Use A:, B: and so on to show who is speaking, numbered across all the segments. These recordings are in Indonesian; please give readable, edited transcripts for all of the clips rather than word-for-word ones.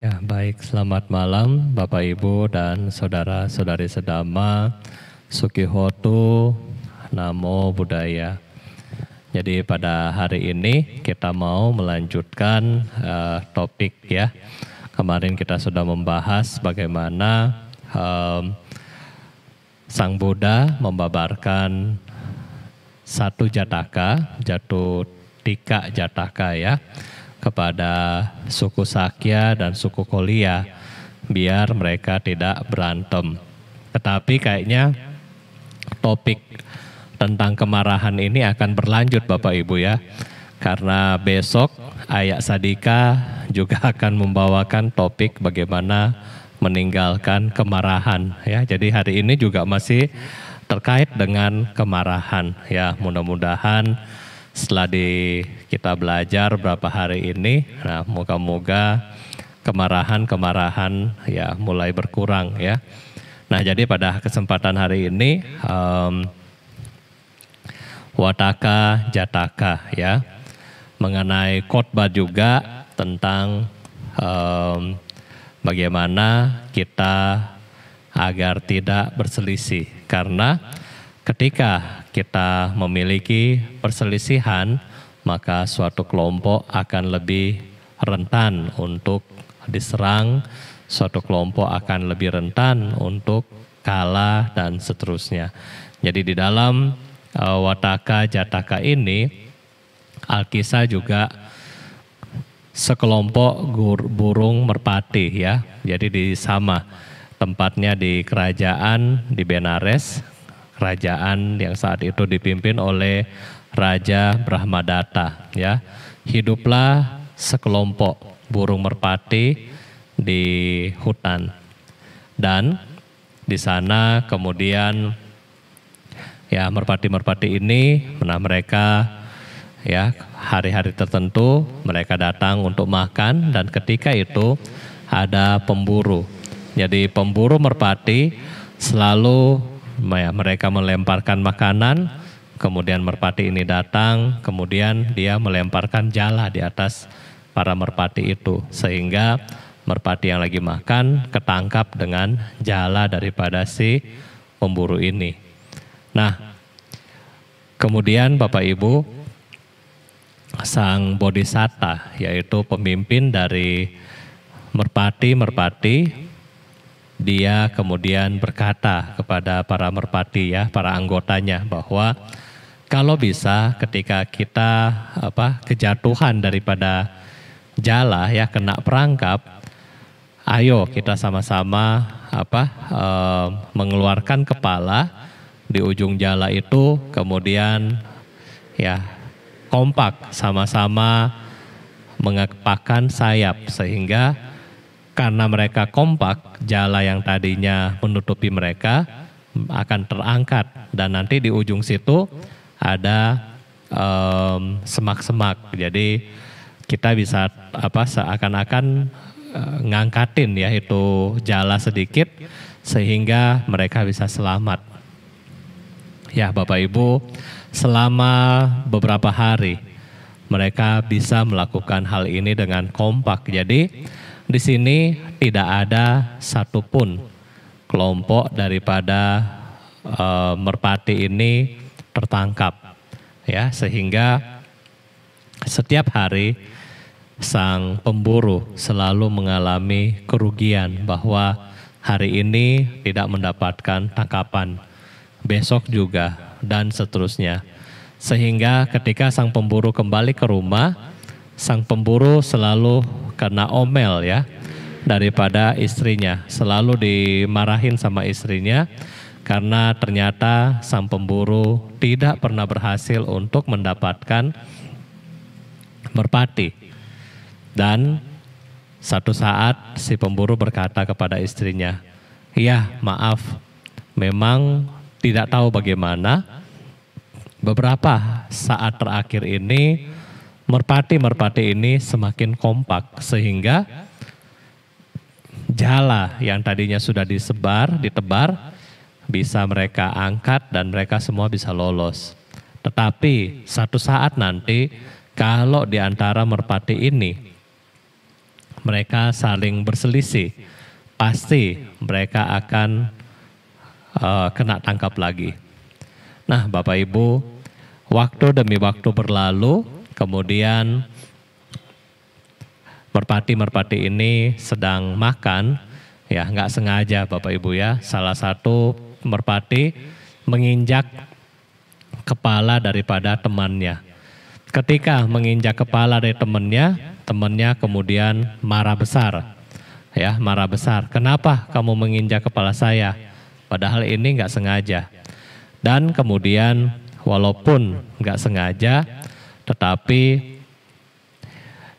A: Ya, baik. Selamat malam Bapak Ibu dan saudara-saudari sedama. Sukihotu, Namo Buddhaya. Jadi pada hari ini kita mau melanjutkan topik ya. Kemarin kita sudah membahas bagaimana Sang Buddha membabarkan satu jataka, Jatutika Jataka ya, kepada suku Sakya dan suku Kolia biar mereka tidak berantem. Tetapi kayaknya topik tentang kemarahan ini akan berlanjut Bapak Ibu ya. Karena besok Ayak Sadika juga akan membawakan topik bagaimana meninggalkan kemarahan ya. Jadi hari ini juga masih terkait dengan kemarahan ya. Mudah-mudahan setelah kita belajar berapa hari ini, nah moga-moga kemarahan ya mulai berkurang ya. Nah jadi pada kesempatan hari ini Wataka Jataka ya, mengenai khotbah juga tentang bagaimana kita agar tidak berselisih. Karena ketika kita memiliki perselisihan, maka suatu kelompok akan lebih rentan untuk diserang, suatu kelompok akan lebih rentan untuk kalah dan seterusnya. Jadi di dalam Wataka Jataka ini, Alkisah juga sekelompok burung merpati ya. Jadi di sama tempatnya di kerajaan di Benares, kerajaan yang saat itu dipimpin oleh Raja Brahmadatta ya. Hiduplah sekelompok burung merpati di hutan. Dan di sana kemudian ya merpati-merpati ini, nah mereka ya hari-hari tertentu mereka datang untuk makan, dan ketika itu ada pemburu. Jadi pemburu merpati selalu mereka melemparkan makanan, kemudian merpati ini datang, kemudian dia melemparkan jala di atas para merpati itu, sehingga merpati yang lagi makan ketangkap dengan jala daripada si pemburu ini. Nah, kemudian Bapak Ibu, Sang Bodhisatta, yaitu pemimpin dari merpati-merpati, dia kemudian berkata kepada para merpati ya, para anggotanya, bahwa kalau bisa ketika kita kejatuhan daripada jala ya, kena perangkap, ayo kita sama-sama mengeluarkan kepala di ujung jala itu, kemudian ya kompak sama-sama mengepakkan sayap, sehingga karena mereka kompak, jala yang tadinya menutupi mereka akan terangkat, dan nanti di ujung situ ada semak-semak. Jadi kita bisa seakan-akan ngangkatin ya itu jala sedikit sehingga mereka bisa selamat. Ya Bapak Ibu, selama beberapa hari mereka bisa melakukan hal ini dengan kompak. Jadi di sini tidak ada satupun kelompok daripada merpati ini tertangkap, ya, sehingga setiap hari sang pemburu selalu mengalami kerugian bahwa hari ini tidak mendapatkan tangkapan, besok juga, dan seterusnya. Sehingga ketika sang pemburu kembali ke rumah, sang pemburu selalu kena omel ya daripada istrinya, selalu dimarahin sama istrinya karena ternyata sang pemburu tidak pernah berhasil untuk mendapatkan merpati. Dan satu saat si pemburu berkata kepada istrinya, "Ya, maaf, memang tidak tahu bagaimana beberapa saat terakhir ini merpati-merpati ini semakin kompak, sehingga jala yang tadinya sudah ditebar bisa mereka angkat dan mereka semua bisa lolos. Tetapi satu saat nanti kalau di antara merpati ini mereka saling berselisih, pasti mereka akan kena tangkap lagi. Nah, Bapak Ibu, waktu demi waktu berlalu, kemudian merpati-merpati ini sedang makan, ya nggak sengaja Bapak Ibu ya, salah satu merpati menginjak kepala daripada temannya. Ketika menginjak kepala dari temannya kemudian marah besar. Ya, marah besar. Kenapa kamu menginjak kepala saya? Padahal ini nggak sengaja. Dan kemudian walaupun nggak sengaja, tetapi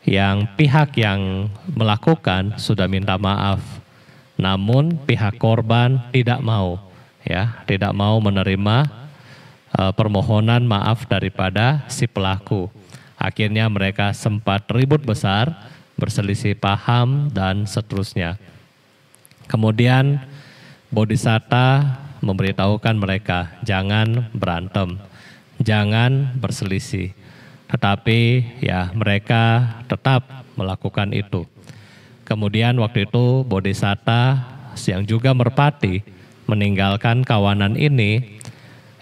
A: yang pihak yang melakukan sudah minta maaf. Namun pihak korban tidak mau, ya, tidak mau menerima permohonan maaf daripada si pelaku. Akhirnya mereka sempat ribut besar, berselisih paham dan seterusnya. Kemudian Bodhisatta memberitahukan mereka, jangan berantem, jangan berselisih. Tetapi ya mereka tetap melakukan itu. Kemudian waktu itu Bodhisatta yang juga merpati meninggalkan kawanan ini,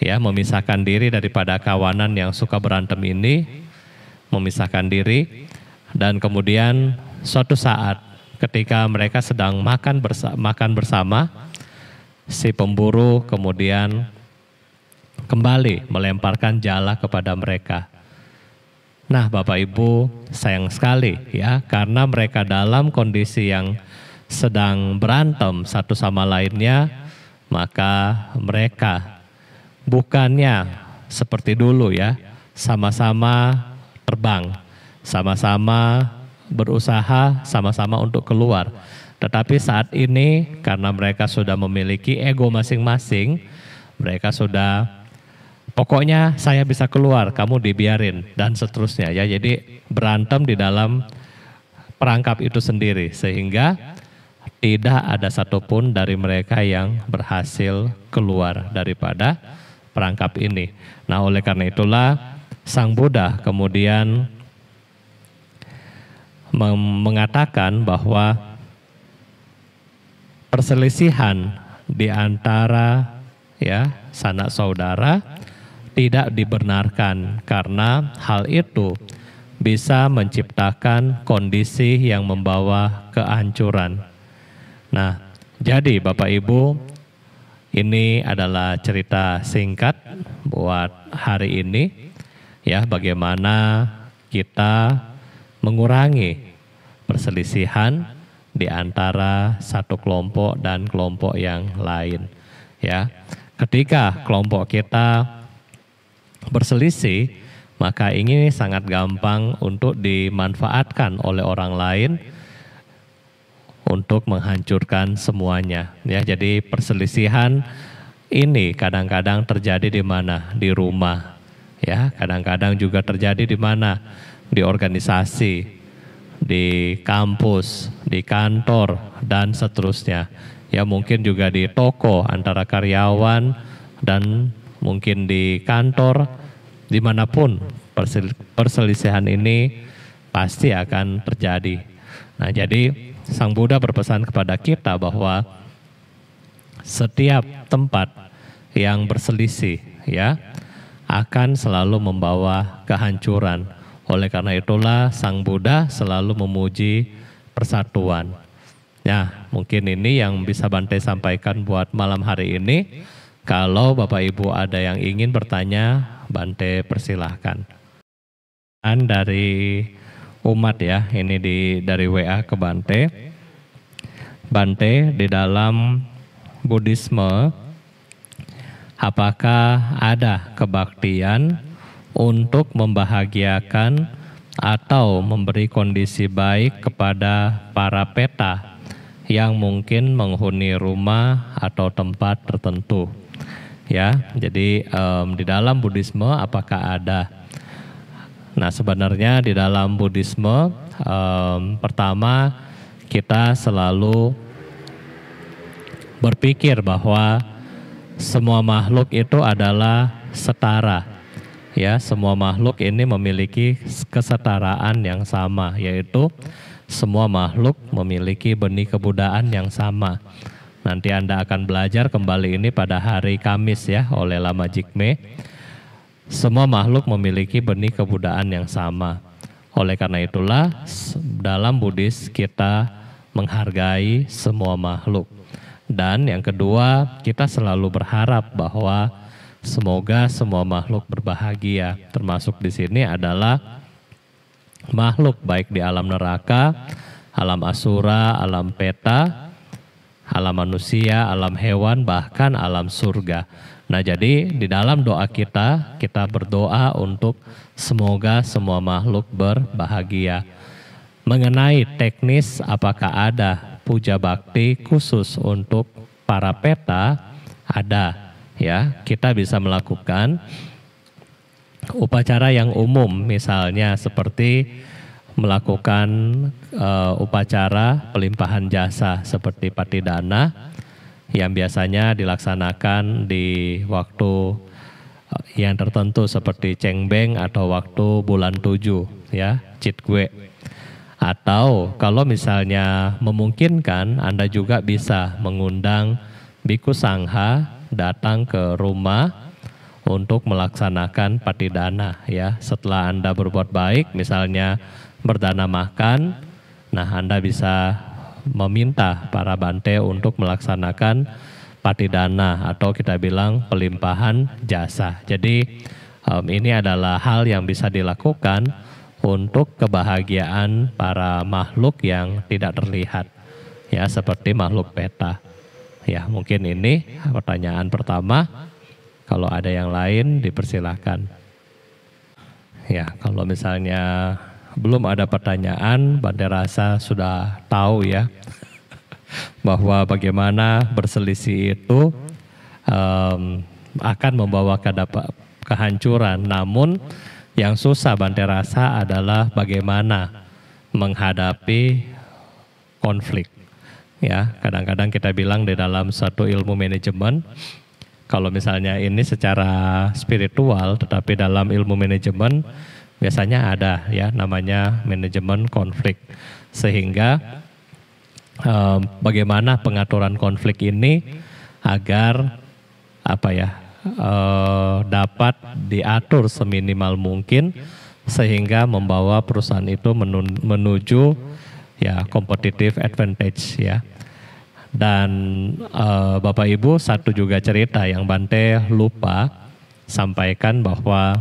A: ya, memisahkan diri daripada kawanan yang suka berantem ini, memisahkan diri. Dan kemudian suatu saat ketika mereka sedang makan bersama, si pemburu kemudian kembali melemparkan jala kepada mereka. Nah, Bapak Ibu, sayang sekali ya, karena mereka dalam kondisi yang sedang berantem satu sama lainnya, maka mereka bukannya seperti dulu ya, sama-sama terbang, sama-sama berusaha, sama-sama untuk keluar. Tetapi saat ini karena mereka sudah memiliki ego masing-masing, mereka sudah, pokoknya saya bisa keluar, kamu dibiarin, dan seterusnya ya. Jadi berantem di dalam perangkap itu sendiri, sehingga tidak ada satupun dari mereka yang berhasil keluar daripada perangkap ini. Nah, oleh karena itulah Sang Buddha kemudian mengatakan bahwa perselisihan di antara ya sanak saudara tidak dibenarkan karena hal itu bisa menciptakan kondisi yang membawa kehancuran. Nah, jadi Bapak Ibu, ini adalah cerita singkat buat hari ini ya, bagaimana kita mengurangi perselisihan di antara satu kelompok dan kelompok yang lain ya. Ketika kelompok kita berselisih, maka ini sangat gampang untuk dimanfaatkan oleh orang lain untuk menghancurkan semuanya ya. Jadi perselisihan ini kadang-kadang terjadi di mana? Di rumah ya, kadang-kadang juga terjadi di mana? Di organisasi, di kampus, di kantor, dan seterusnya. Ya, mungkin juga di toko antara karyawan, dan mungkin di kantor, dimanapun perselisihan ini pasti akan terjadi. Nah, jadi Sang Buddha berpesan kepada kita bahwa setiap tempat yang berselisih ya akan selalu membawa kehancuran. Oleh karena itulah Sang Buddha selalu memuji persatuan. Nah, mungkin ini yang bisa Bante sampaikan buat malam hari ini. Kalau Bapak Ibu ada yang ingin bertanya, Bante persilahkan. Dan dari umat ya, ini dari WA ke Bante. Bante, di dalam Buddhisme, apakah ada kebaktian untuk membahagiakan atau memberi kondisi baik kepada para peta yang mungkin menghuni rumah atau tempat tertentu? Ya, jadi di dalam Buddhisme apakah ada? Nah, sebenarnya di dalam Buddhisme pertama kita selalu berpikir bahwa semua makhluk itu adalah setara. Ya, semua makhluk ini memiliki kesetaraan yang sama, yaitu semua makhluk memiliki benih kebudayaan yang sama. Nanti Anda akan belajar kembali ini pada hari Kamis ya oleh Lama Jigme. Semua makhluk memiliki benih kebudayaan yang sama. Oleh karena itulah dalam Buddhis kita menghargai semua makhluk. Dan yang kedua, kita selalu berharap bahwa semoga semua makhluk berbahagia. Termasuk di sini adalah makhluk baik di alam neraka, alam asura, alam peta, alam manusia, alam hewan, bahkan alam surga. Nah, jadi di dalam doa kita berdoa untuk semoga semua makhluk berbahagia. Mengenai teknis apakah ada puja bakti khusus untuk para peta? Ada ya, kita bisa melakukan upacara yang umum, misalnya seperti melakukan upacara pelimpahan jasa seperti patidana yang biasanya dilaksanakan di waktu yang tertentu seperti cengbeng atau waktu bulan 7 ya, Citgue. Atau kalau misalnya memungkinkan, Anda juga bisa mengundang Biku Sangha datang ke rumah untuk melaksanakan patidana ya. Setelah Anda berbuat baik, misalnya berdana makan, nah Anda bisa meminta para bante untuk melaksanakan patidana atau kita bilang pelimpahan jasa. Jadi ini adalah hal yang bisa dilakukan untuk kebahagiaan para makhluk yang tidak terlihat ya, seperti makhluk peta. Ya, mungkin ini pertanyaan pertama. Kalau ada yang lain dipersilahkan. Ya, kalau misalnya belum ada pertanyaan, Bante rasa sudah tahu ya bahwa bagaimana berselisih itu akan membawa kehancuran. Namun yang susah Bante rasa adalah bagaimana menghadapi konflik. Ya, kadang-kadang kita bilang di dalam satu ilmu manajemen, kalau misalnya ini secara spiritual, tetapi dalam ilmu manajemen biasanya ada ya namanya manajemen konflik. Sehingga bagaimana pengaturan konflik ini agar dapat diatur seminimal mungkin sehingga membawa perusahaan itu menuju ya competitive advantage ya. Dan Bapak Ibu, satu juga cerita yang Bante lupa sampaikan bahwa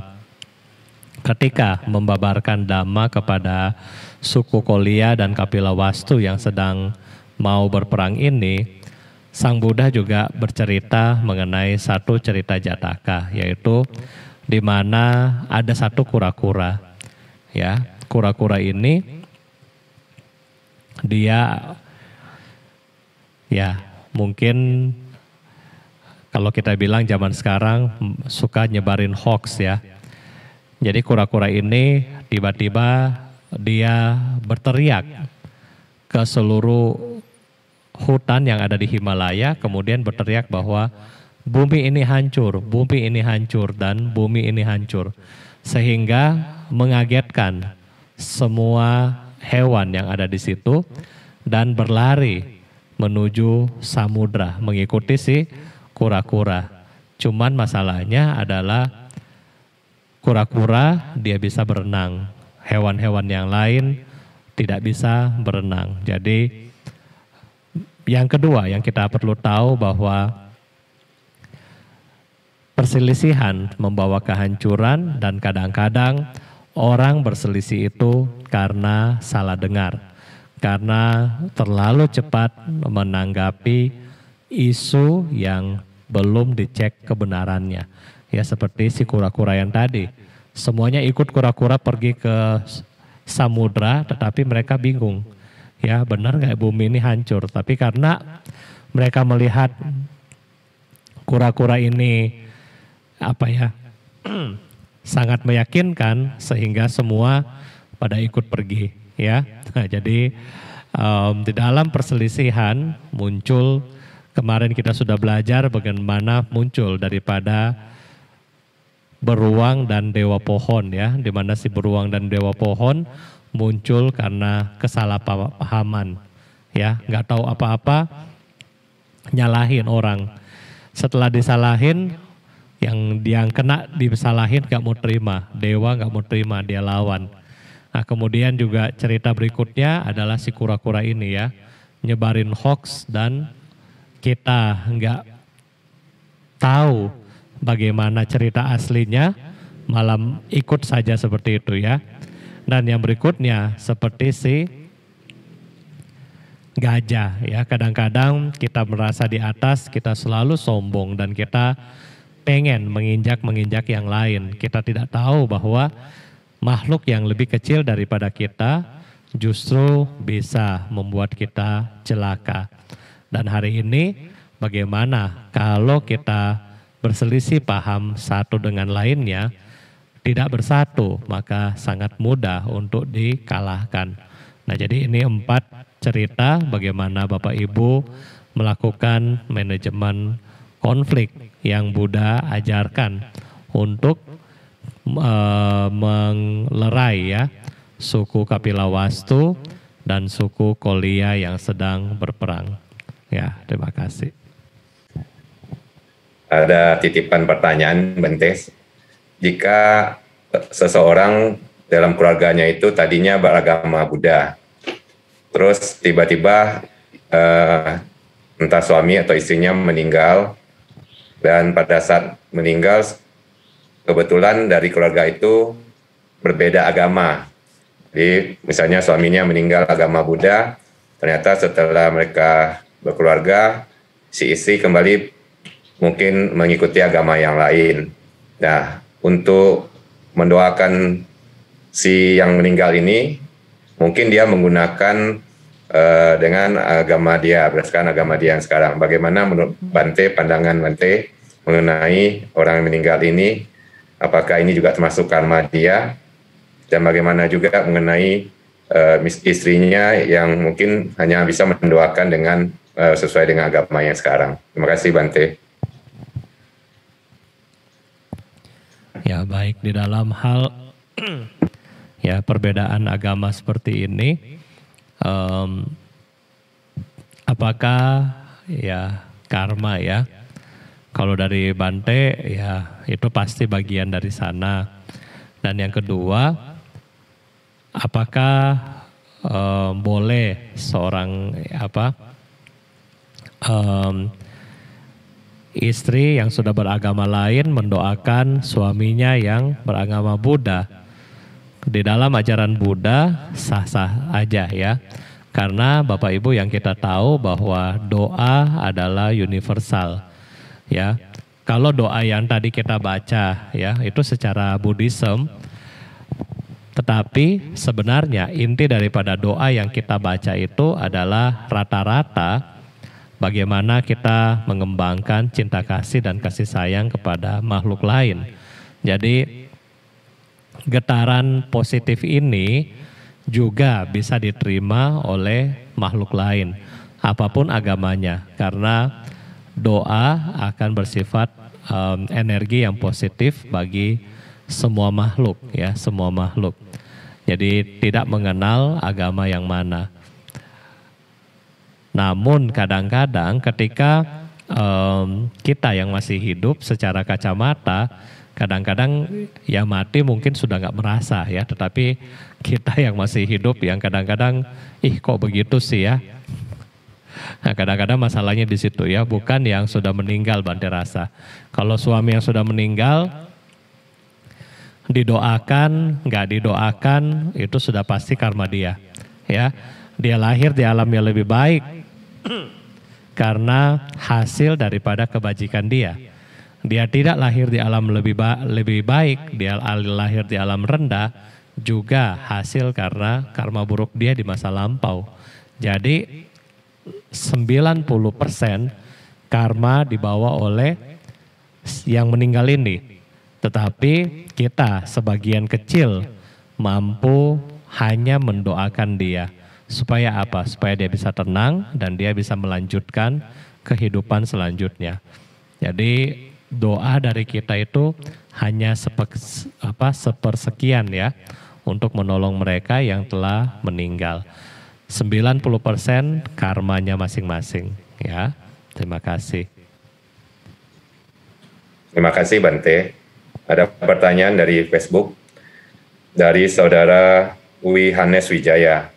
A: ketika membabarkan Dhamma kepada suku Kolia dan Kapila Wastu yang sedang mau berperang ini, Sang Buddha juga bercerita mengenai satu cerita Jataka, yaitu di mana ada satu kura-kura. Ya, kura-kura ini dia ya mungkin kalau kita bilang zaman sekarang suka nyebarin hoax ya. Jadi kura-kura ini tiba-tiba dia berteriak ke seluruh hutan yang ada di Himalaya, kemudian berteriak bahwa bumi ini hancur, bumi ini hancur, dan bumi ini hancur. Sehingga mengagetkan semua hewan yang ada di situ dan berlari menuju samudra mengikuti si kura-kura. Cuman masalahnya adalah kura-kura dia bisa berenang, hewan-hewan yang lain tidak bisa berenang. Jadi yang kedua yang kita perlu tahu bahwa perselisihan membawa kehancuran dan kadang-kadang orang berselisih itu karena salah dengar, karena terlalu cepat menanggapi isu yang belum dicek kebenarannya. Ya seperti si kura-kura yang tadi, semuanya ikut kura-kura pergi ke samudra, tetapi mereka bingung. Ya benar nggak bumi ini hancur? Tapi karena mereka melihat kura-kura ini sangat meyakinkan, sehingga semua pada ikut pergi. Ya, nah, jadi di dalam perselisihan muncul, kemarin kita sudah belajar bagaimana muncul daripada beruang dan dewa pohon ya, di mana si beruang dan dewa pohon muncul karena kesalahpahaman, ya, nggak tahu apa-apa, nyalahin orang. Setelah disalahin, yang kena disalahin nggak mau terima, dewa nggak mau terima, dia lawan. Nah kemudian juga cerita berikutnya adalah si kura-kura ini ya, nyebarin hoax dan kita nggak tahu bagaimana cerita aslinya, malam ikut saja seperti itu ya. Dan yang berikutnya seperti si gajah ya, kadang-kadang kita merasa di atas, kita selalu sombong dan kita pengen menginjak yang lain. Kita tidak tahu bahwa makhluk yang lebih kecil daripada kita justru bisa membuat kita celaka. Dan hari ini bagaimana kalau kita berselisih paham satu dengan lainnya, tidak bersatu, maka sangat mudah untuk dikalahkan. Nah jadi ini 4 cerita bagaimana Bapak Ibu melakukan manajemen konflik yang Buddha ajarkan untuk melerai ya suku Kapilawastu dan suku Kolia yang sedang berperang. Ya, terima kasih.
B: Ada titipan pertanyaan, Bante. Jika seseorang dalam keluarganya itu tadinya beragama Buddha, terus tiba-tiba entah suami atau istrinya meninggal, dan pada saat meninggal kebetulan dari keluarga itu berbeda agama. Jadi misalnya suaminya meninggal agama Buddha, ternyata setelah mereka berkeluarga, si istri kembali mungkin mengikuti agama yang lain. Nah, untuk mendoakan si yang meninggal ini, mungkin dia menggunakan dengan agama dia, berdasarkan agama dia yang sekarang. Bagaimana menurut Bante, pandangan Bante mengenai orang yang meninggal ini? Apakah ini juga termasuk karma dia? Dan bagaimana juga mengenai istrinya yang mungkin hanya bisa mendoakan dengan sesuai dengan agama yang sekarang? Terima kasih, Bante.
A: Ya baik, di dalam hal ya perbedaan agama seperti ini, apakah ya karma ya? Kalau dari Bante ya itu pasti bagian dari sana. Dan yang kedua, apakah boleh seorang istri yang sudah beragama lain mendoakan suaminya yang beragama Buddha? Di dalam ajaran Buddha sah-sah aja ya. Karena Bapak Ibu yang kita tahu bahwa doa adalah universal. Ya. Kalau doa yang tadi kita baca ya, itu secara Buddhism, tetapi sebenarnya inti daripada doa yang kita baca itu adalah rata-rata bagaimana kita mengembangkan cinta kasih dan kasih sayang kepada makhluk lain. Jadi getaran positif ini juga bisa diterima oleh makhluk lain, apapun agamanya, karena doa akan bersifat energi yang positif bagi semua makhluk, ya, semua makhluk. Jadi tidak mengenal agama yang mana. Namun kadang-kadang ketika kita yang masih hidup secara kacamata, kadang-kadang yang mati mungkin sudah nggak merasa ya, tetapi kita yang masih hidup yang kadang-kadang kok begitu sih ya. Nah kadang-kadang masalahnya di situ ya, bukan yang sudah meninggal Bante rasa. Kalau suami yang sudah meninggal didoakan, nggak didoakan, itu sudah pasti karma dia. Ya, dia lahir di alam yang lebih baik karena hasil daripada kebajikan dia. Dia tidak lahir di alam lebih baik, dia lahir di alam rendah juga hasil karena karma buruk dia di masa lampau. Jadi 90% karma dibawa oleh yang meninggal ini. Tetapi kita sebagian kecil mampu hanya mendoakan dia. Supaya apa? Supaya dia bisa tenang dan dia bisa melanjutkan kehidupan selanjutnya. Jadi doa dari kita itu hanya sepersekian ya untuk menolong mereka yang telah meninggal. 90% karmanya masing-masing, ya. Terima kasih.
B: Terima kasih Bante. Ada pertanyaan dari Facebook dari Saudara Wi Hanes Wijaya.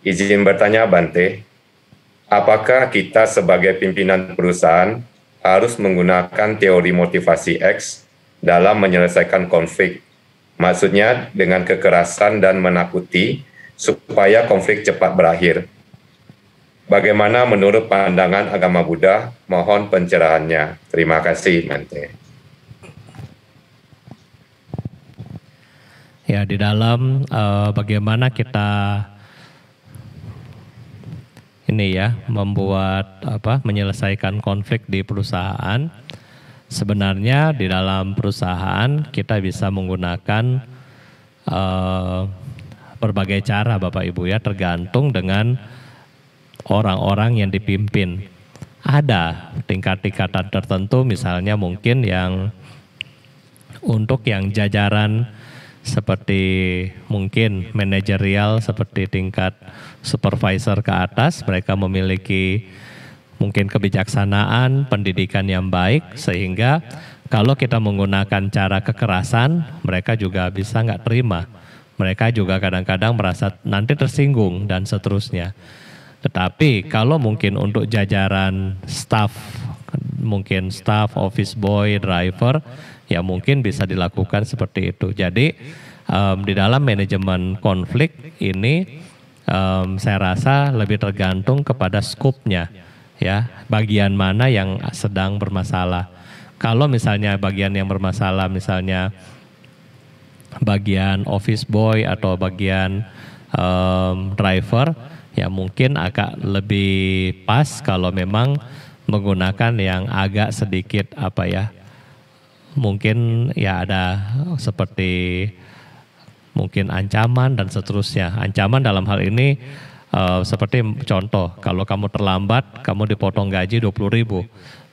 B: Izin bertanya Bante, apakah kita sebagai pimpinan perusahaan harus menggunakan teori motivasi X dalam menyelesaikan konflik? Maksudnya dengan kekerasan dan menakuti supaya konflik cepat berakhir. Bagaimana menurut pandangan agama Buddha? Mohon pencerahannya. Terima kasih Bante.
A: Ya, di dalam bagaimana kita ini ya membuat menyelesaikan konflik di perusahaan. Sebenarnya di dalam perusahaan kita bisa menggunakan berbagai cara Bapak Ibu ya, tergantung dengan orang-orang yang dipimpin. Ada tingkat-tingkatan tertentu, misalnya mungkin yang untuk yang jajaran seperti mungkin manajerial seperti tingkat supervisor ke atas, mereka memiliki mungkin kebijaksanaan, pendidikan yang baik, sehingga kalau kita menggunakan cara kekerasan, mereka juga bisa nggak terima. Mereka juga kadang-kadang merasa nanti tersinggung dan seterusnya. Tetapi kalau mungkin untuk jajaran staff, mungkin staff, office boy, driver, ya mungkin bisa dilakukan seperti itu. Jadi di dalam manajemen konflik ini saya rasa lebih tergantung kepada skupnya, ya bagian mana yang sedang bermasalah. Kalau misalnya bagian yang bermasalah, misalnya bagian office boy atau bagian driver, ya mungkin agak lebih pas kalau memang menggunakan yang agak sedikit mungkin ya ada seperti mungkin ancaman dan seterusnya. Ancaman dalam hal ini seperti contoh, kalau kamu terlambat, kamu dipotong gaji 20.000.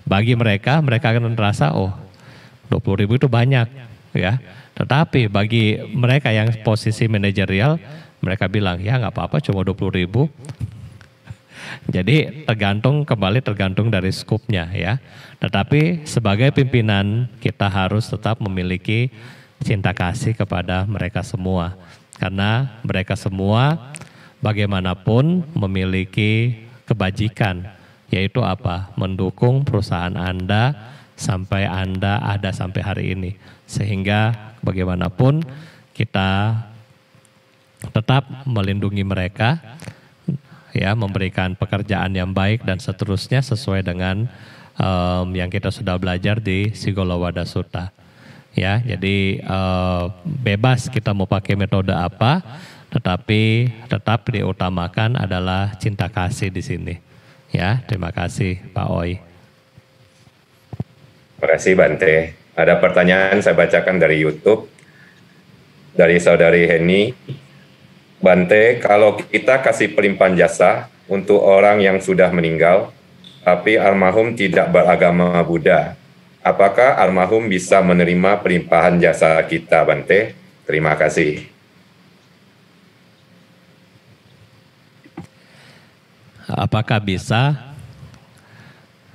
A: Bagi mereka akan merasa 20.000 itu banyak, ya. Tetapi bagi mereka yang posisi manajerial, mereka bilang ya nggak apa-apa, cuma 20.000. Jadi tergantung dari skupnya ya. Tetapi sebagai pimpinan kita harus tetap memiliki cinta kasih kepada mereka semua. Karena mereka semua bagaimanapun memiliki kebajikan, yaitu mendukung perusahaan Anda sampai Anda ada sampai hari ini. Sehingga bagaimanapun kita tetap melindungi mereka, ya, memberikan pekerjaan yang baik dan seterusnya sesuai dengan yang kita sudah belajar di Sigolowada Sutta. Ya, jadi bebas kita mau pakai metode apa, tetapi tetap diutamakan adalah cinta kasih di sini. Ya, terima kasih Pak Oi.
B: Terima kasih Bante. Ada pertanyaan saya bacakan dari YouTube dari Saudari Heni. Bante, kalau kita kasih pelimpahan jasa untuk orang yang sudah meninggal, tapi almarhum tidak beragama Buddha, apakah almarhum bisa menerima pelimpahan jasa kita, Bante? Terima kasih.
A: Apakah bisa?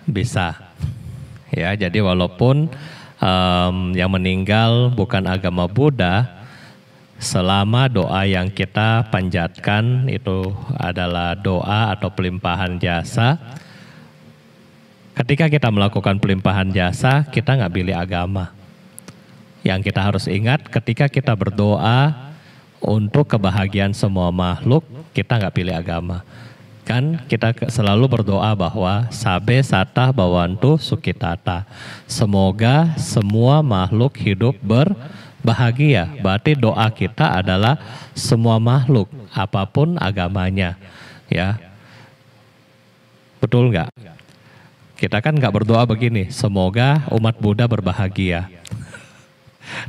A: Bisa. Ya, jadi walaupun yang meninggal bukan agama Buddha, selama doa yang kita panjatkan itu adalah doa atau pelimpahan jasa, ketika kita melakukan pelimpahan jasa, kita nggak pilih agama. Yang kita harus ingat, ketika kita berdoa untuk kebahagiaan semua makhluk, kita nggak pilih agama. Kan kita selalu berdoa bahwa sabe sata bawantu sukitata. Semoga semua makhluk hidup berbahagia. Berarti doa kita adalah semua makhluk, apapun agamanya. Ya, betul nggak? Kita kan nggak berdoa begini, semoga umat Buddha berbahagia.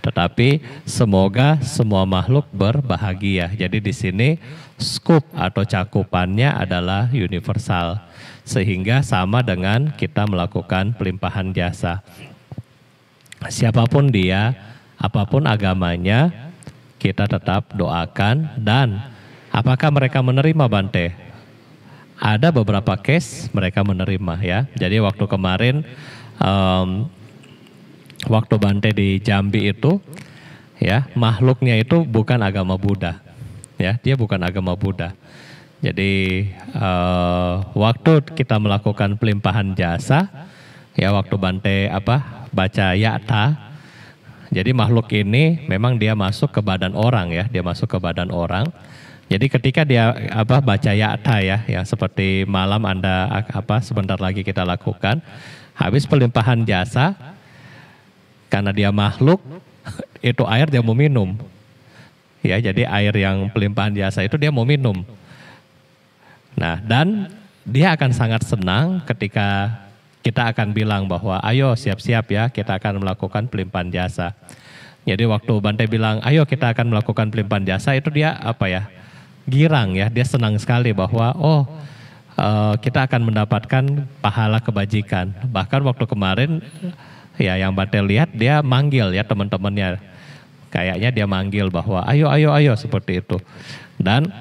A: Tetapi semoga semua makhluk berbahagia. Jadi di sini skup atau cakupannya adalah universal. Sehingga sama dengan kita melakukan pelimpahan jasa. Siapapun dia, apapun agamanya, kita tetap doakan. Dan apakah mereka menerima, Bante? Ada beberapa case mereka menerima ya. Jadi waktu kemarin waktu Bante di Jambi itu ya, makhluknya itu bukan agama Buddha. Ya, dia bukan agama Buddha. Jadi waktu kita melakukan pelimpahan jasa, ya waktu Bante baca yakta, jadi makhluk ini memang dia masuk ke badan orang ya, dia masuk ke badan orang. Jadi ketika dia baca yakta ya, yang seperti malam Anda sebentar lagi kita lakukan, habis pelimpahan jasa, karena dia makhluk, itu air dia mau minum. Ya, jadi air yang pelimpahan jasa itu dia mau minum. Nah, dan dia akan sangat senang ketika kita akan bilang bahwa ayo siap-siap ya, kita akan melakukan pelimpahan jasa. Jadi waktu Bante bilang ayo kita akan melakukan pelimpahan jasa, itu dia girang ya, dia senang sekali bahwa kita akan mendapatkan pahala kebajikan. Bahkan waktu kemarin ya yang Bante lihat, dia manggil ya teman-temannya, kayaknya dia manggil bahwa ayo seperti itu. Dan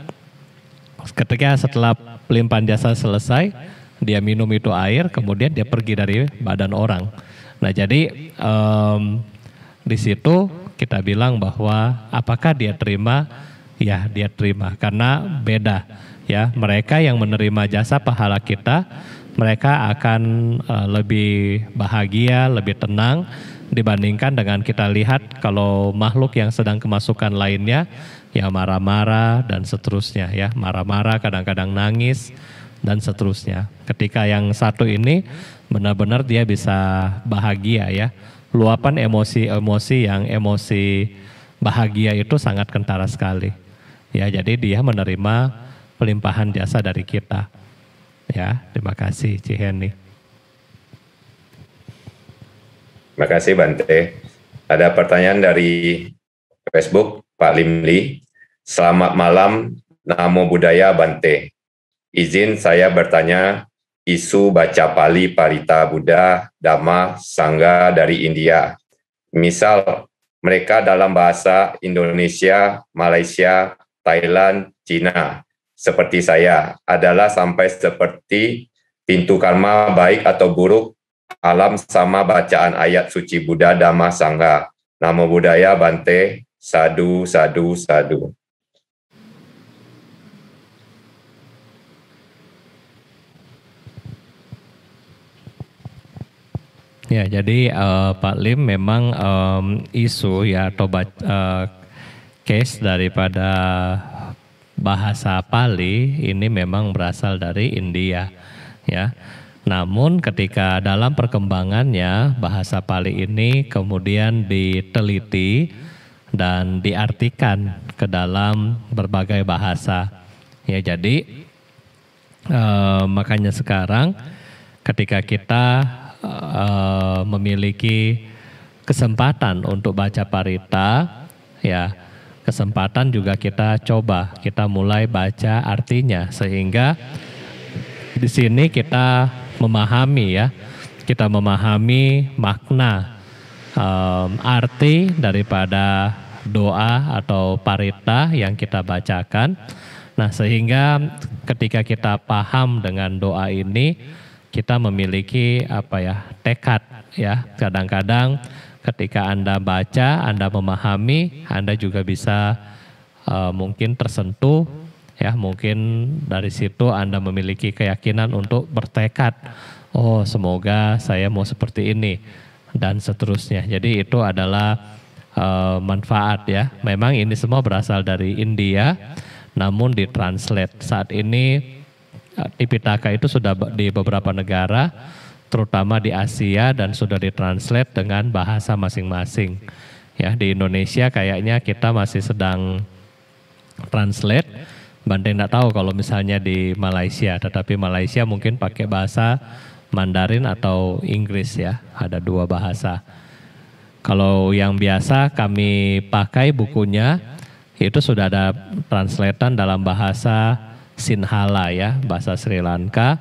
A: ketika setelah pelimpahan jasa selesai, dia minum itu air, kemudian dia pergi dari badan orang. Nah jadi di situ kita bilang bahwa apakah dia terima? Ya dia terima, karena beda ya, mereka yang menerima jasa pahala kita, mereka akan lebih bahagia, lebih tenang dibandingkan dengan kita lihat kalau makhluk yang sedang kemasukan lainnya ya marah-marah dan seterusnya ya, marah-marah, kadang-kadang nangis dan seterusnya. Ketika yang satu ini benar-benar dia bisa bahagia ya, luapan emosi-emosi yang emosi bahagia itu sangat kentara sekali. Ya, jadi dia menerima pelimpahan jasa dari kita. Ya, terima kasih Ciheni.
B: Terima kasih Bante. Ada pertanyaan dari Facebook Pak Limli. Selamat malam, Namo Buddhaya Bante. Izin saya bertanya isu baca Pali Parita Buddha Dhamma Sangha dari India. Misal mereka dalam bahasa Indonesia, Malaysia, Thailand, Cina, seperti saya, adalah sampai seperti pintu karma baik atau buruk, alam sama bacaan ayat suci Buddha Dhamma Sangha. Namo Buddhaya Bante, sadu, sadu, sadu.
A: Ya, jadi Pak Lim memang isu ya atau case daripada bahasa Pali ini memang berasal dari India ya. Namun ketika dalam perkembangannya bahasa Pali ini kemudian diteliti dan diartikan ke dalam berbagai bahasa. Ya, jadi makanya sekarang ketika kita memiliki kesempatan untuk baca parita, ya kesempatan juga kita mulai baca artinya, sehingga di sini kita memahami ya, kita memahami makna arti daripada doa atau parita yang kita bacakan. Nah, sehingga ketika kita paham dengan doa ini, kita memiliki tekad ya. Kadang-kadang ketika Anda baca, Anda memahami, Anda juga bisa mungkin tersentuh ya, mungkin dari situ Anda memiliki keyakinan untuk bertekad, oh semoga saya mau seperti ini dan seterusnya. Jadi itu adalah manfaat ya. Memang ini semua berasal dari India, namun ditranslate saat ini. Tipitaka itu sudah di beberapa negara, terutama di Asia, dan sudah ditranslate dengan bahasa masing-masing. Ya, di Indonesia kayaknya kita masih sedang translate. Bante tidak tahu kalau misalnya di Malaysia, tetapi Malaysia mungkin pakai bahasa Mandarin atau Inggris ya, ada dua bahasa. Kalau yang biasa kami pakai bukunya, itu sudah ada translatean dalam bahasa Sinhala ya, bahasa Sri Lanka.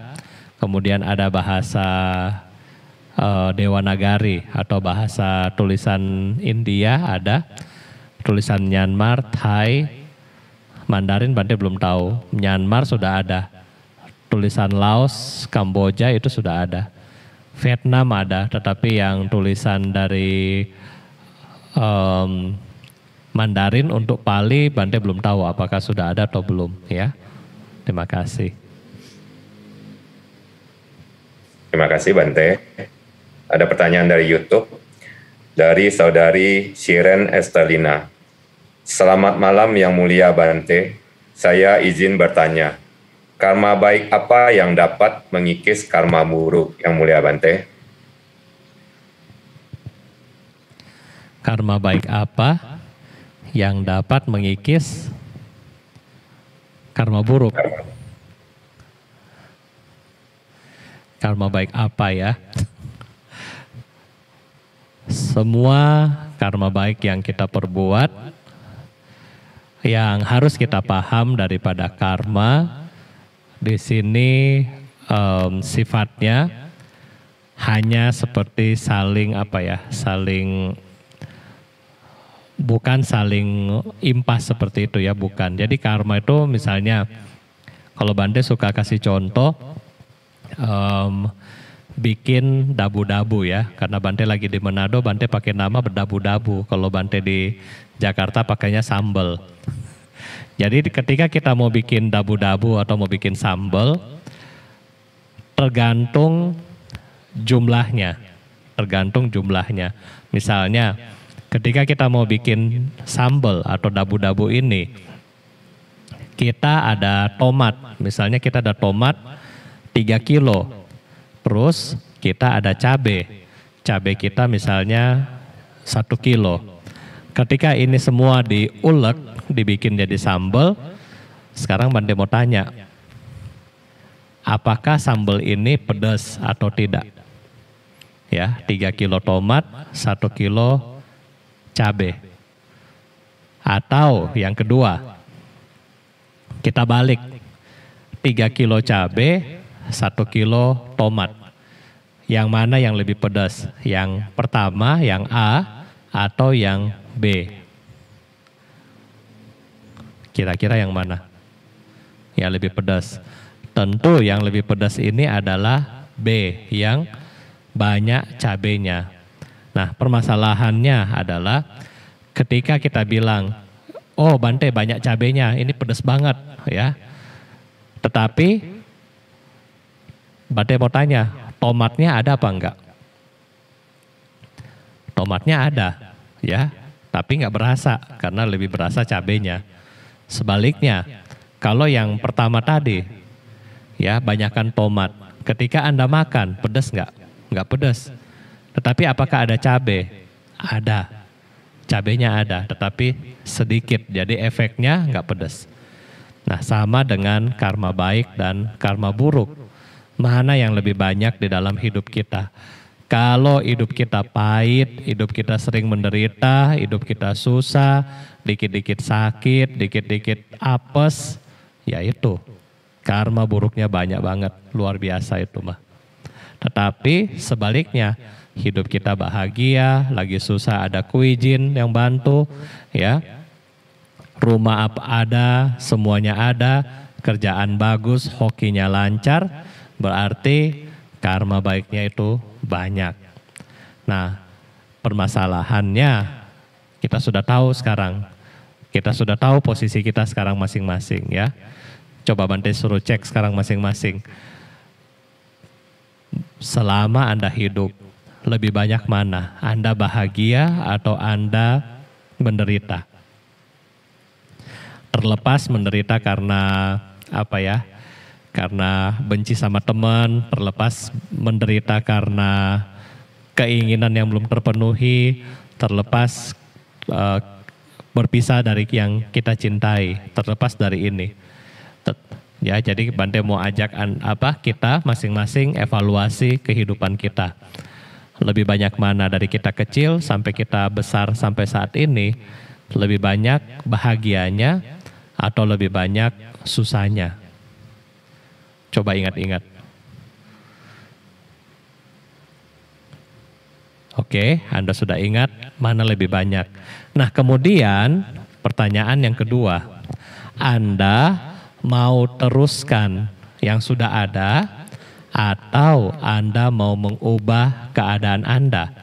A: Kemudian ada bahasa Dewanagari atau bahasa tulisan India ada. tulisan Myanmar, Thai, Mandarin Bante belum tahu. Myanmar sudah ada. Tulisan Laos, Kamboja itu sudah ada. Vietnam ada, tetapi yang tulisan dari Mandarin untuk Pali Bante belum tahu apakah sudah ada atau belum ya. Terima kasih.
B: Terima kasih Bante. Ada pertanyaan dari YouTube dari saudari Shiren Estelina. Selamat malam yang mulia Bante. Saya izin bertanya. Karma baik apa yang dapat mengikis karma buruk yang mulia Bante?
A: Karma baik apa yang dapat mengikis karma buruk? Karma baik apa ya? Semua karma baik yang kita perbuat, yang harus kita paham daripada karma, di sini sifatnya hanya seperti saling bukan saling impas seperti itu ya, bukan. Jadi karma itu misalnya, kalau Bante suka kasih contoh, bikin dabu-dabu ya, karena Bante lagi di Manado, Bante pakai nama berdabu-dabu. Kalau Bante di Jakarta pakainya sambal. Jadi ketika kita mau bikin dabu-dabu atau mau bikin sambal, tergantung jumlahnya. Misalnya, ketika kita mau bikin sambal atau dabu-dabu ini, kita ada tomat. Misalnya kita ada tomat 3 kilo. Terus kita ada cabai. Cabai kita misalnya 1 kilo. Ketika ini semua diulek, dibikin jadi sambal, sekarang Bante mau tanya, apakah sambal ini pedas atau tidak? Ya, 3 kilo tomat, 1 kilo cabai. Atau yang kedua, kita balik, 3 kilo cabai, 1 kilo tomat. Yang mana yang lebih pedas? Yang pertama, yang A, atau yang B? Kira-kira yang mana yang lebih pedas? Tentu yang lebih pedas ini adalah B, yang banyak cabenya. Nah, permasalahannya adalah ketika kita bilang, oh Bante banyak cabenya, ini pedas banget ya. Tetapi Bante mau tanya, tomatnya ada apa enggak? Tomatnya ada ya, tapi enggak berasa karena lebih berasa cabenya. Sebaliknya, kalau yang pertama tadi ya banyakkan tomat, ketika Anda makan pedas enggak? Enggak pedas. Tetapi apakah ada cabai? Ada. Cabenya ada, tetapi sedikit. Jadi efeknya enggak pedas. Nah, sama dengan karma baik dan karma buruk. Mana yang lebih banyak di dalam hidup kita? Kalau hidup kita pahit, hidup kita sering menderita, hidup kita susah, dikit-dikit sakit, dikit-dikit apes, ya itu karma buruknya banyak banget, luar biasa itu mah. Tetapi sebaliknya, hidup kita bahagia, lagi susah ada kuijin yang bantu, ya, rumah apa ada, semuanya ada, kerjaan bagus, hokinya lancar, berarti karma baiknya itu banyak. Nah, permasalahannya kita sudah tahu sekarang. Kita sudah tahu posisi kita sekarang masing-masing ya. Coba Bante suruh cek sekarang masing-masing. Selama Anda hidup, lebih banyak mana? Anda bahagia atau Anda menderita? Terlepas menderita karena apa ya? Karena benci sama teman, terlepas menderita karena keinginan yang belum terpenuhi, terlepas berpisah dari yang kita cintai, terlepas dari ini. Ya, jadi Bante mau ajak kita masing-masing evaluasi kehidupan kita. Lebih banyak mana dari kita kecil sampai kita besar sampai saat ini, lebih banyak bahagianya atau lebih banyak susahnya? Coba ingat-ingat. Oke, Anda sudah ingat mana lebih banyak. Nah, kemudian pertanyaan yang kedua, Anda mau teruskan yang sudah ada atau Anda mau mengubah keadaan Anda?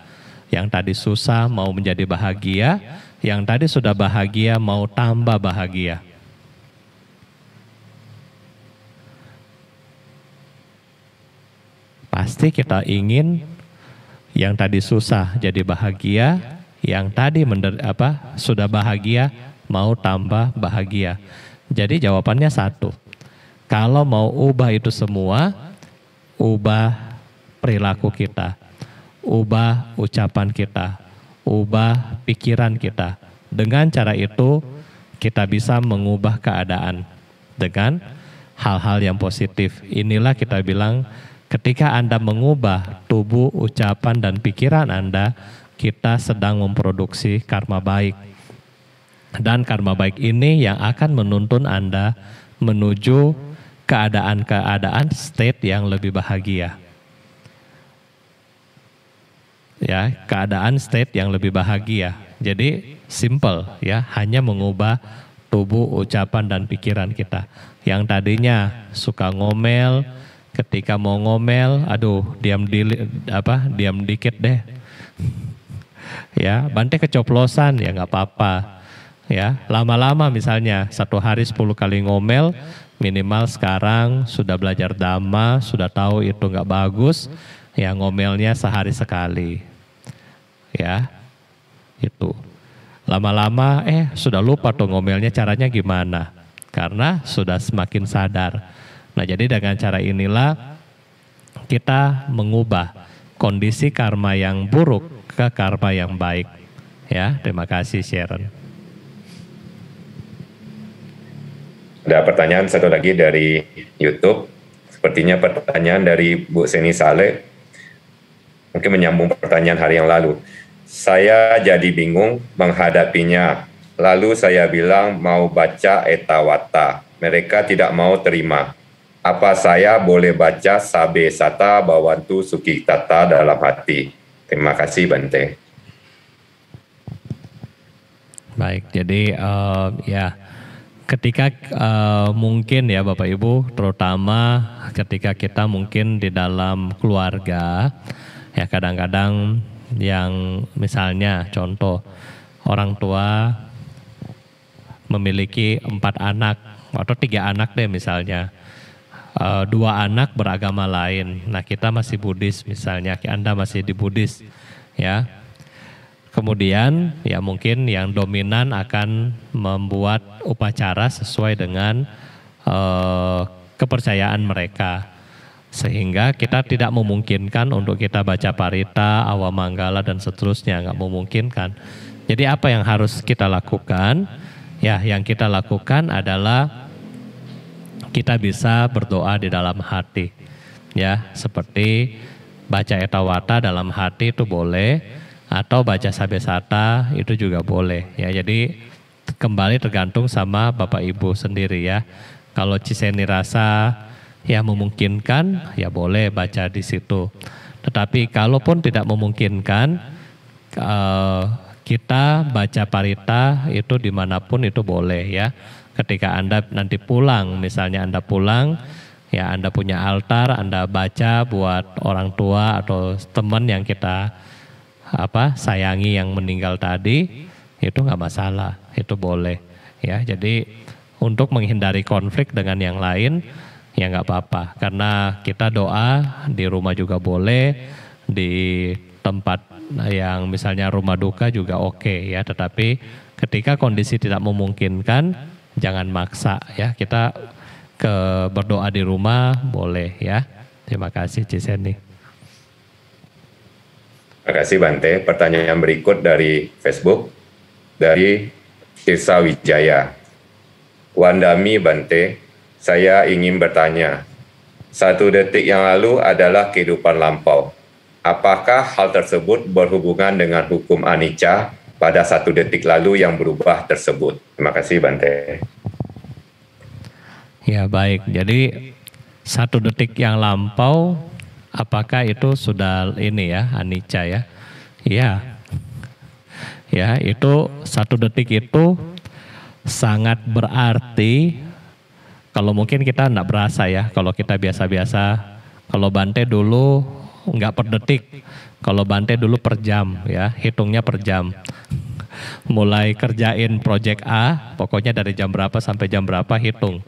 A: Yang tadi susah mau menjadi bahagia, yang tadi sudah bahagia mau tambah bahagia. Pasti kita ingin yang tadi susah jadi bahagia, yang tadi sudah bahagia mau tambah bahagia. Jadi jawabannya satu. Kalau mau ubah itu semua, ubah perilaku kita, ubah ucapan kita, ubah pikiran kita. Dengan cara itu kita bisa mengubah keadaan dengan hal-hal yang positif. Inilah kita bilang ketika Anda mengubah tubuh, ucapan, dan pikiran Anda, kita sedang memproduksi karma baik. Dan karma baik ini yang akan menuntun Anda menuju keadaan-keadaan state yang lebih bahagia. Ya, keadaan state yang lebih bahagia. Jadi simple ya, hanya mengubah tubuh, ucapan, dan pikiran kita. Yang tadinya suka ngomel, ketika mau ngomel, aduh diam dikit deh. Ya, Bante keceplosan ya nggak apa-apa. Ya, lama-lama misalnya 1 hari 10 kali ngomel, minimal sekarang sudah belajar Dhamma, sudah tahu itu nggak bagus, ya ngomelnya sehari sekali. Ya, itu. Lama-lama sudah lupa tuh ngomelnya caranya gimana, karena sudah semakin sadar. Nah, jadi dengan cara inilah kita mengubah kondisi karma yang buruk ke karma yang baik. Ya, terima kasih Sharon.
B: Ada pertanyaan satu lagi dari YouTube. Sepertinya pertanyaan dari Bu Seni Saleh. Mungkin menyambung pertanyaan hari yang lalu. Saya jadi bingung menghadapinya. Lalu saya bilang mau baca Etawata. Mereka tidak mau terima. Apa saya boleh baca Sabe Sata Bawantu Sukitata dalam hati? Terima kasih Bante.
A: Baik, jadi ketika mungkin ya Bapak Ibu, terutama ketika kita mungkin di dalam keluarga, ya kadang-kadang yang misalnya contoh orang tua memiliki 4 anak atau 3 anak deh misalnya, 2 anak beragama lain. Nah kita masih Buddhis misalnya, Anda masih di Buddhis ya. Kemudian ya mungkin yang dominan akan membuat upacara sesuai dengan kepercayaan mereka. Sehingga kita tidak memungkinkan untuk kita baca parita, awamanggala dan seterusnya, nggak memungkinkan. Jadi apa yang harus kita lakukan? Ya yang kita lakukan adalah kita bisa berdoa di dalam hati. Ya seperti baca Etawata dalam hati itu boleh. Atau baca Sabesata itu juga boleh ya. Jadi kembali tergantung sama Bapak Ibu sendiri ya. Kalau Ciseni rasa ya memungkinkan ya boleh baca di situ. Tetapi kalaupun tidak memungkinkan, kita baca parita itu dimanapun itu boleh ya. Ketika Anda nanti pulang, misalnya Anda pulang ya Anda punya altar, Anda baca buat orang tua atau teman yang kita sayangi yang meninggal tadi, itu nggak masalah, itu boleh ya. Jadi untuk menghindari konflik dengan yang lain ya nggak apa-apa, karena kita doa di rumah juga boleh, di tempat yang misalnya rumah duka juga oke ya. Tetapi ketika kondisi tidak memungkinkan jangan maksa ya, kita berdoa di rumah boleh ya. Terima kasih Ciseni.
B: Terima kasih Bante. Pertanyaan berikut dari Facebook, dari Tirsa Wijaya. Wandami Bante, saya ingin bertanya, 1 detik yang lalu adalah kehidupan lampau. Apakah hal tersebut berhubungan dengan hukum anicca pada 1 detik lalu yang berubah tersebut? Terima kasih Bante.
A: Ya baik, jadi 1 detik yang lampau, apakah itu sudah ini ya, anicca ya? Ya, ya itu 1 detik itu sangat berarti. Kalau mungkin kita enggak berasa ya, kalau kita biasa-biasa. Kalau Bante dulu enggak per detik, kalau Bante dulu per jam ya, hitungnya per jam. Mulai kerjain project A, pokoknya dari jam berapa sampai jam berapa hitung.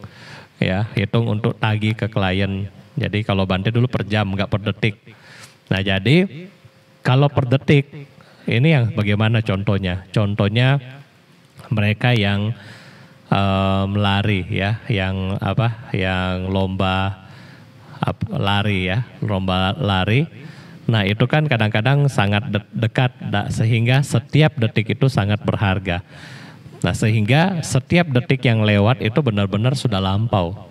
A: Ya, hitung untuk tagih ke klien. Jadi kalau Bante dulu per jam, enggak per detik. Nah jadi kalau per detik, ini yang bagaimana contohnya? Contohnya mereka yang lari ya, yang lomba lari ya, lomba lari. Nah itu kan kadang-kadang sangat dekat, sehingga setiap detik itu sangat berharga. Nah sehingga setiap detik yang lewat itu benar-benar sudah lampau.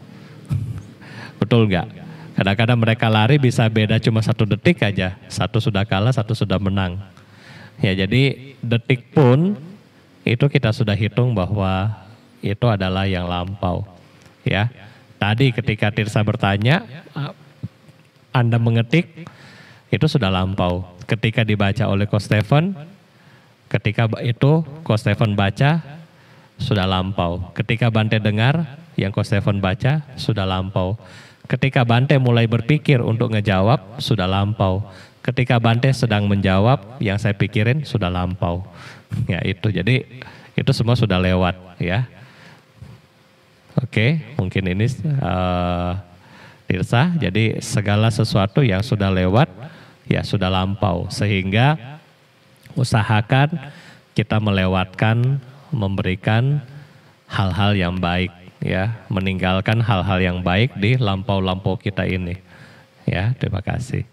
A: Betul nggak? Kadang-kadang mereka lari bisa beda cuma 1 detik aja, satu sudah kalah, satu sudah menang. Ya jadi detik pun itu kita sudah hitung bahwa itu adalah yang lampau. Ya, tadi ketika Tirsa bertanya, Anda mengetik itu sudah lampau. Ketika dibaca oleh Coach Stephen, ketika itu Coach Stephen baca sudah lampau. Ketika Bante dengar yang Coach Stephen baca sudah lampau. Ketika Bante mulai berpikir untuk ngejawab, sudah lampau. Ketika Bante sedang menjawab, yang saya pikirin sudah lampau. Ya itu, jadi itu semua sudah lewat ya. Oke, mungkin ini Tirsa, jadi segala sesuatu yang sudah lewat, ya sudah lampau. Sehingga usahakan kita melewatkan, memberikan hal-hal yang baik. Ya, meninggalkan hal-hal yang baik di lampau-lampau kita ini. Ya, terima kasih.